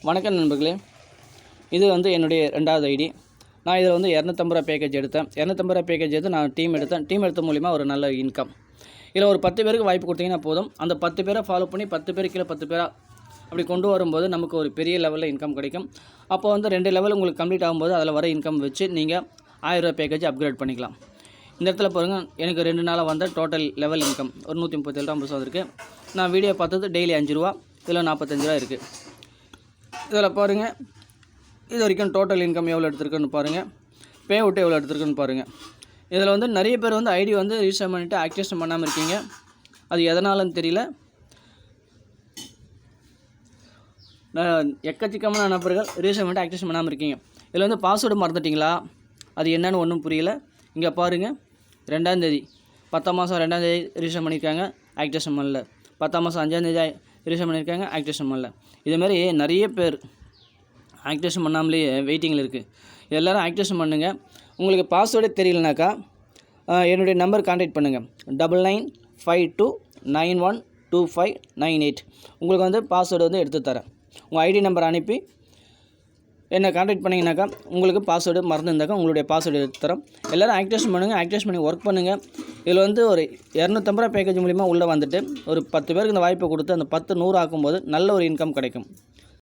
வணக்கம் நண்பர்களே, இது வந்து என்னுடைய 2வது ஐடி. நான் இதில் வந்து 250 ரூபா பேக்கேஜ் எடுத்தேன். 250 ரூபா பேக்கேஜ் எடுத்து நான் டீம் எடுத்த மூலிமா ஒரு நல்ல இன்கம். இதில் ஒரு 10 பேருக்கு வாய்ப்பு கொடுத்தீங்கன்னா போதும். அந்த 10 பேரை ஃபாலோ பண்ணி 10 பேர் கீழே 10 பேராக அப்படி கொண்டு வரும்போது நமக்கு ஒரு பெரிய லெவலில் இன்கம் கிடைக்கும். அப்போ வந்து 2 லெவல் உங்களுக்கு கம்ப்ளீட் ஆகும்போது அதில் வர இன்கம் வச்சு நீங்கள் 1000 ரூபா பேக்கேஜ் அப்கிரேட் பண்ணிக்கலாம். இந்த இடத்துல பாருங்கள், எனக்கு 2 நாளாக வந்த டோட்டல் லெவல் இன்கம் ஒரு 137 ரூபா 50 இருக்குது. நான் வீடியோ பார்த்தது டெய்லி 5 ரூபா, இதில் 45 ரூபா இருக்குது. இதில் பாருங்கள், இது வரைக்கும் டோட்டல் இன்கம் எவ்வளோ எடுத்துருக்குன்னு பாருங்கள், பே அவுட் எவ்வளோ எடுத்துருக்குன்னு பாருங்கள். இதில் வந்து நிறைய பேர் வந்து ஐடி வந்து ரிஜிஸ்டர் பண்ணிவிட்டு ஆக்டிவேஷன் பண்ணாமல் இருக்கீங்க. அது எதனாலன்னு தெரியல. எக்கச்சக்கமான நபர்கள் ரிஜிஸ்டர் பண்ணிட்டு ஆக்டிவேஷன் பண்ணாமல் இருக்கீங்க. இதில் வந்து பாஸ்வேர்டு மறந்துட்டிங்களா, அது என்னன்னு ஒன்றும் புரியல. இங்கே பாருங்கள், 2ஆம் தேதி 10ஆம் மாதம் 2ஆம் தேதி ரிஜிஸ்டர் பண்ணியிருக்காங்க, ஆக்டிவேஷன் பண்ணல. 10ஆம் மாதம் 5ஆம் தேதி ரிஜிஸ்டர் பண்ணியிருக்காங்க, ஆக்டிவேஷன் பண்ணல. இதேமாதிரி நிறைய பேர் ஆக்டிவேஷன் பண்ணாமலே வெயிட்டிங்கில் இருக்குது. எல்லோரும் ஆக்டிவேஷன் பண்ணுங்கள். உங்களுக்கு பாஸ்வேர்டே தெரியலனாக்கா என்னுடைய நம்பர் கான்டாக்ட் பண்ணுங்கள், 9952912598. உங்களுக்கு வந்து பாஸ்வேர்டு வந்து எடுத்து தரேன். உங்கள் ஐடி நம்பர் அனுப்பி என்னை கான்டாக்ட் பண்ணிங்கனாக்கா உங்களுக்கு பாஸ்வேர்டு மறந்துருந்தாக்கா உங்களுடைய பாஸ்வேர்டு எடுத்து தரோம். எல்லோரும் ஆக்டிவேஷன் பண்ணுங்கள், ஆக்டிவேஷன் பண்ணி ஒர்க் பண்ணுங்கள். இதில் வந்து ஒரு 250 ரூபா பேக்கேஜ் மூலிமா உள்ளே வந்துட்டு ஒரு 10 பேருக்கு இந்த வாய்ப்பை கொடுத்து அந்த 10 100 ஆக்கும்போது நல்ல ஒரு இன்கம் கிடைக்கும்.